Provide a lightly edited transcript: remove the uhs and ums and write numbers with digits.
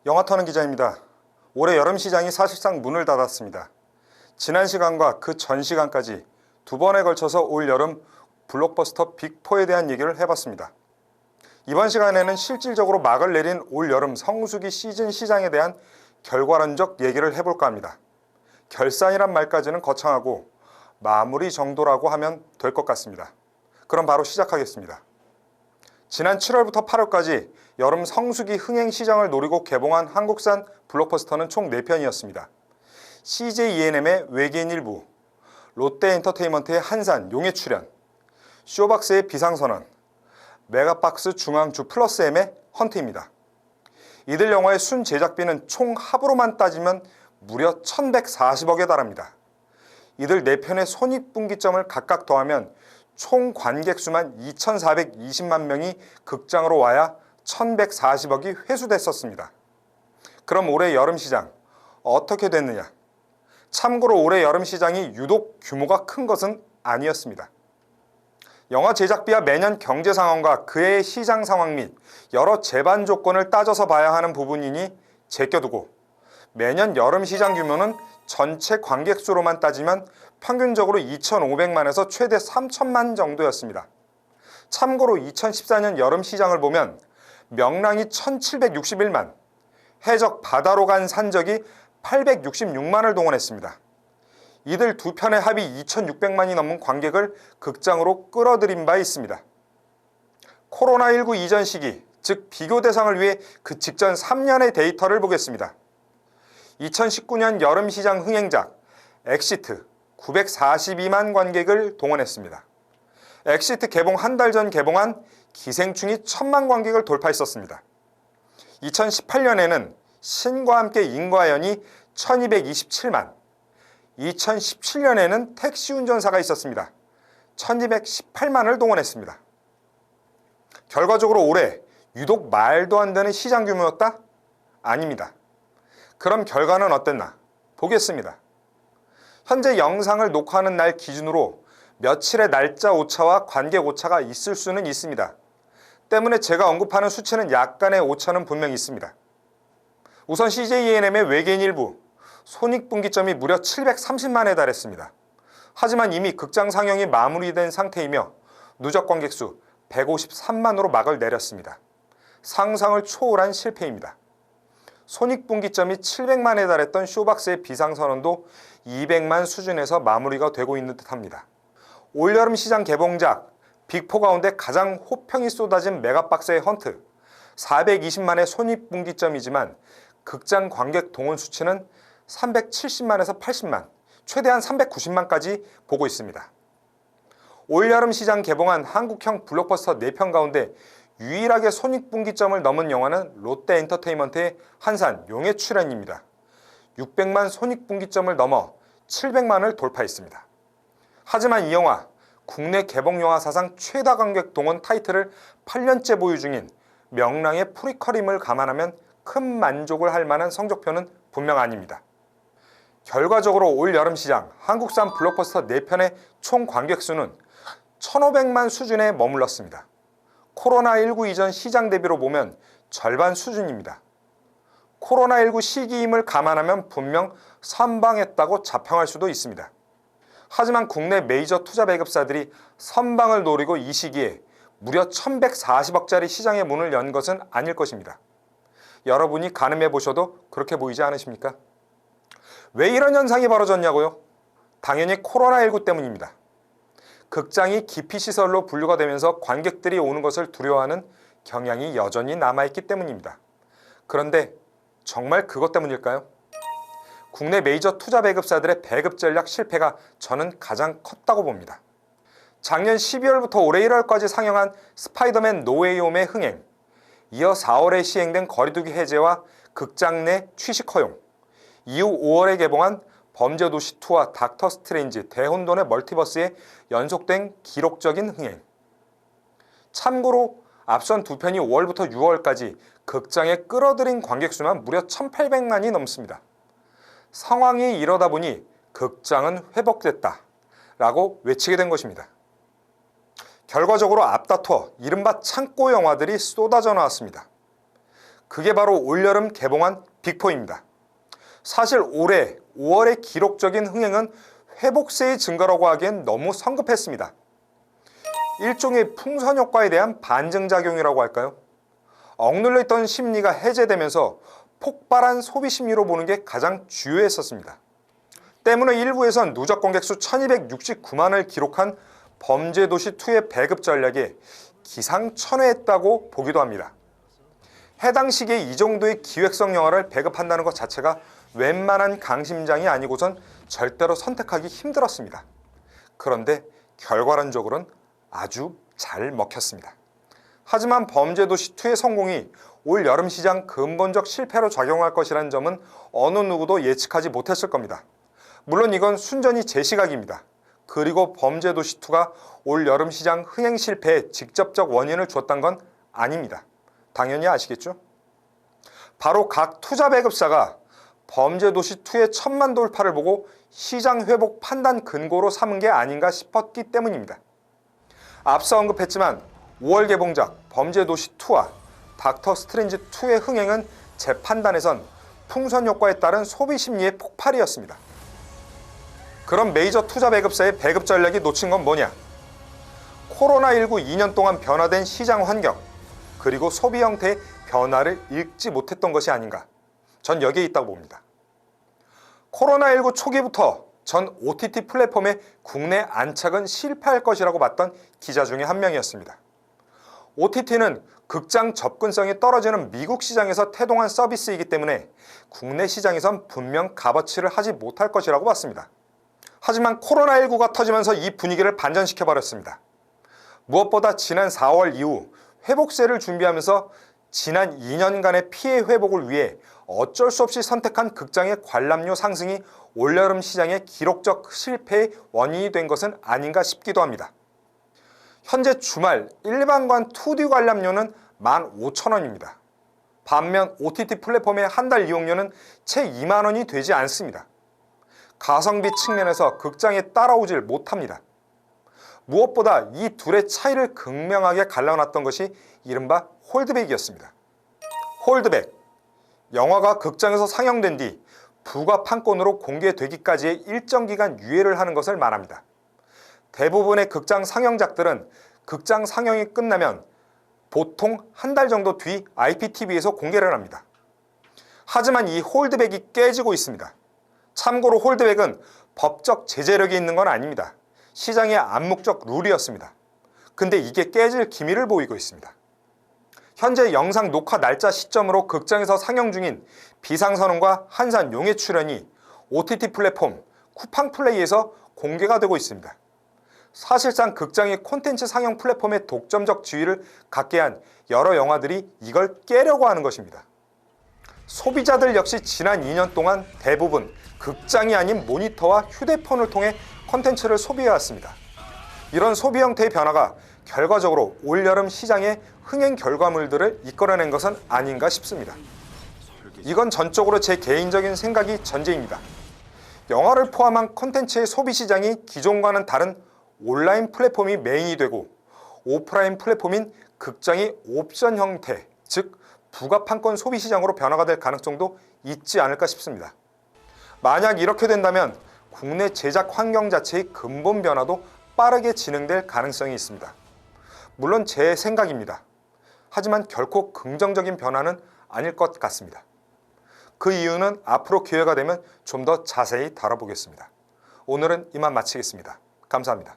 영화터는 기자입니다. 올해 여름 시장이 사실상 문을 닫았습니다. 지난 시간과 그 전 시간까지 두 번에 걸쳐서 올 여름 블록버스터 빅4에 대한 얘기를 해봤습니다. 이번 시간에는 실질적으로 막을 내린 올 여름 성수기 시즌 시장에 대한 결과론적 얘기를 해볼까 합니다. 결산이란 말까지는 거창하고 마무리 정도라고 하면 될 것 같습니다. 그럼 바로 시작하겠습니다. 지난 7월부터 8월까지 여름 성수기 흥행 시장을 노리고 개봉한 한국산 블록버스터는 총 4편이었습니다. CJ ENM의 외계인 일부, 롯데엔터테인먼트의 한산, 용의 출연, 쇼박스의 비상선언, 메가박스 중앙주 플러스M의 헌트입니다. 이들 영화의 순 제작비는 총 합으로만 따지면 무려 1140억에 달합니다. 이들 4편의 손익분기점을 각각 더하면 총 관객수만 2420만 명이 극장으로 와야 1140억이 회수됐었습니다. 그럼 올해 여름 시장 어떻게 됐느냐? 참고로 올해 여름 시장이 유독 규모가 큰 것은 아니었습니다. 영화 제작비와 매년 경제 상황과 그해의 시장 상황 및 여러 제반 조건을 따져서 봐야 하는 부분이니 제껴두고 매년 여름 시장 규모는 전체 관객 수로만 따지면 평균적으로 2,500만에서 최대 3,000만 정도였습니다. 참고로 2014년 여름 시장을 보면 명랑이 1,761만, 해적 바다로 간 산적이 866만을 동원했습니다. 이들 두 편의 합이 2,600만이 넘는 관객을 극장으로 끌어들인 바 있습니다. 코로나19 이전 시기, 즉 비교 대상을 위해 그 직전 3년의 데이터를 보겠습니다. 2019년 여름 시장 흥행작 엑시트 942만 관객을 동원했습니다. 엑시트 개봉 한 달 전 개봉한 기생충이 1,000만 관객을 돌파했었습니다. 2018년에는 신과 함께 인과연이 1,227만, 2017년에는 택시 운전사가 있었습니다. 1,218만을 동원했습니다. 결과적으로 올해 유독 말도 안 되는 시장 규모였다? 아닙니다. 그럼 결과는 어땠나? 보겠습니다. 현재 영상을 녹화하는 날 기준으로 며칠의 날짜 오차와 관객 오차가 있을 수는 있습니다. 때문에 제가 언급하는 수치는 약간의 오차는 분명히 있습니다. 우선 CJ ENM의 외계인 일부, 손익분기점이 무려 730만에 달했습니다. 하지만 이미 극장 상영이 마무리된 상태이며 누적 관객수 153만으로 막을 내렸습니다. 상상을 초월한 실패입니다. 손익분기점이 700만에 달했던 쇼박스의 비상선언도 200만 수준에서 마무리가 되고 있는 듯합니다. 올여름 시장 개봉작 빅4 가운데 가장 호평이 쏟아진 메가박스의 헌트 420만의 손익분기점이지만 극장 관객 동원 수치는 370만에서 80만, 최대한 390만까지 보고 있습니다. 올여름 시장 개봉한 한국형 블록버스터 4편 가운데 유일하게 손익분기점을 넘은 영화는 롯데엔터테인먼트의 한산, 용의 출연입니다. 600만 손익분기점을 넘어 700만을 돌파했습니다. 하지만 이 영화, 국내 개봉 영화 사상 최다 관객 동원 타이틀을 8년째 보유 중인 명랑의 프리퀄임을 감안하면 큰 만족을 할 만한 성적표는 분명 아닙니다. 결과적으로 올 여름 시장 한국산 블록버스터 4편의 총 관객수는 1,500만 수준에 머물렀습니다. 코로나19 이전 시장 대비로 보면 절반 수준입니다. 코로나19 시기임을 감안하면 분명 선방했다고 자평할 수도 있습니다. 하지만 국내 메이저 투자 배급사들이 선방을 노리고 이 시기에 무려 1,140억짜리 시장의 문을 연 것은 아닐 것입니다. 여러분이 가늠해 보셔도 그렇게 보이지 않으십니까? 왜 이런 현상이 벌어졌냐고요? 당연히 코로나19 때문입니다. 극장이 기피시설로 분류가 되면서 관객들이 오는 것을 두려워하는 경향이 여전히 남아있기 때문입니다. 그런데 정말 그것 때문일까요? 국내 메이저 투자 배급사들의 배급 전략 실패가 저는 가장 컸다고 봅니다. 작년 12월부터 올해 1월까지 상영한 스파이더맨 노웨이 홈의 흥행, 이어 4월에 시행된 거리두기 해제와 극장 내 취식 허용, 이후 5월에 개봉한 범죄도시2와 닥터 스트레인지 대혼돈의 멀티버스의 연속된 기록적인 흥행. 참고로 앞선 두 편이 5월부터 6월까지 극장에 끌어들인 관객수만 무려 1,800만이 넘습니다. 상황이 이러다 보니 극장은 회복됐다 라고 외치게 된 것입니다. 결과적으로 앞다퉈 이른바 창고 영화들이 쏟아져 나왔습니다. 그게 바로 올여름 개봉한 빅4입니다. 사실 올해 5월의 기록적인 흥행은 회복세의 증가라고 하기엔 너무 성급했습니다. 일종의 풍선 효과에 대한 반증작용이라고 할까요? 억눌려 있던 심리가 해제되면서 폭발한 소비 심리로 보는 게 가장 주요했었습니다. 때문에 일부에선 누적 관객 수 1269만을 기록한 범죄도시2의 배급 전략에 기상천외했다고 보기도 합니다. 해당 시기에 이 정도의 기획성 영화를 배급한다는 것 자체가 웬만한 강심장이 아니고선 절대로 선택하기 힘들었습니다. 그런데 결과론적으로는 아주 잘 먹혔습니다. 하지만 범죄도시2의 성공이 올 여름 시장 근본적 실패로 작용할 것이라는 점은 어느 누구도 예측하지 못했을 겁니다. 물론 이건 순전히 제 시각입니다. 그리고 범죄도시2가 올 여름 시장 흥행 실패에 직접적 원인을 줬던 건 아닙니다. 당연히 아시겠죠? 바로 각 투자 배급사가 범죄도시2의 1000만 돌파를 보고 시장 회복 판단 근거로 삼은 게 아닌가 싶었기 때문입니다. 앞서 언급했지만 5월 개봉작 범죄도시2와 닥터 스트레인지2의 흥행은 제 판단에선 풍선 효과에 따른 소비 심리의 폭발이었습니다. 그럼 메이저 투자 배급사의 배급 전략이 놓친 건 뭐냐? 코로나19 2년 동안 변화된 시장 환경, 그리고 소비 형태의 변화를 읽지 못했던 것이 아닌가? 전 여기에 있다고 봅니다. 코로나19 초기부터 전 OTT 플랫폼의 국내 안착은 실패할 것이라고 봤던 기자 중에 한 명이었습니다. OTT는 극장 접근성이 떨어지는 미국 시장에서 태동한 서비스이기 때문에 국내 시장에선 분명 값어치를 하지 못할 것이라고 봤습니다. 하지만 코로나19가 터지면서 이 분위기를 반전시켜버렸습니다. 무엇보다 지난 4월 이후 회복세를 준비하면서 지난 2년간의 피해 회복을 위해 어쩔 수 없이 선택한 극장의 관람료 상승이 올여름 시장의 기록적 실패의 원인이 된 것은 아닌가 싶기도 합니다. 현재 주말 일반관 2D 관람료는 15,000원입니다. 반면 OTT 플랫폼의 한 달 이용료는 채 2만 원이 되지 않습니다. 가성비 측면에서 극장에 따라오질 못합니다. 무엇보다 이 둘의 차이를 극명하게 갈라놨던 것이 이른바 홀드백이었습니다. 홀드백, 영화가 극장에서 상영된 뒤 부가 판권으로 공개되기까지의 일정 기간 유예를 하는 것을 말합니다. 대부분의 극장 상영작들은 극장 상영이 끝나면 보통 한 달 정도 뒤 IPTV에서 공개를 합니다. 하지만 이 홀드백이 깨지고 있습니다. 참고로 홀드백은 법적 제재력이 있는 건 아닙니다. 시장의 암묵적 룰이었습니다. 근데 이게 깨질 기미를 보이고 있습니다. 현재 영상 녹화 날짜 시점으로 극장에서 상영 중인 비상선언과 한산 용의 출연이 OTT 플랫폼 쿠팡플레이에서 공개가 되고 있습니다. 사실상 극장이 콘텐츠 상영 플랫폼의 독점적 지위를 갖게 한 여러 영화들이 이걸 깨려고 하는 것입니다. 소비자들 역시 지난 2년 동안 대부분 극장이 아닌 모니터와 휴대폰을 통해 콘텐츠를 소비해왔습니다. 이런 소비 형태의 변화가 결과적으로 올여름 시장의 흥행 결과물들을 이끌어낸 것은 아닌가 싶습니다. 이건 전적으로 제 개인적인 생각이 전제입니다. 영화를 포함한 콘텐츠의 소비 시장이 기존과는 다른 온라인 플랫폼이 메인이 되고 오프라인 플랫폼인 극장이 옵션 형태, 즉 부가판권 소비 시장으로 변화가 될 가능성도 있지 않을까 싶습니다. 만약 이렇게 된다면 국내 제작 환경 자체의 근본 변화도 빠르게 진행될 가능성이 있습니다. 물론 제 생각입니다. 하지만 결코 긍정적인 변화는 아닐 것 같습니다. 그 이유는 앞으로 기회가 되면 좀 더 자세히 다뤄보겠습니다. 오늘은 이만 마치겠습니다. 감사합니다.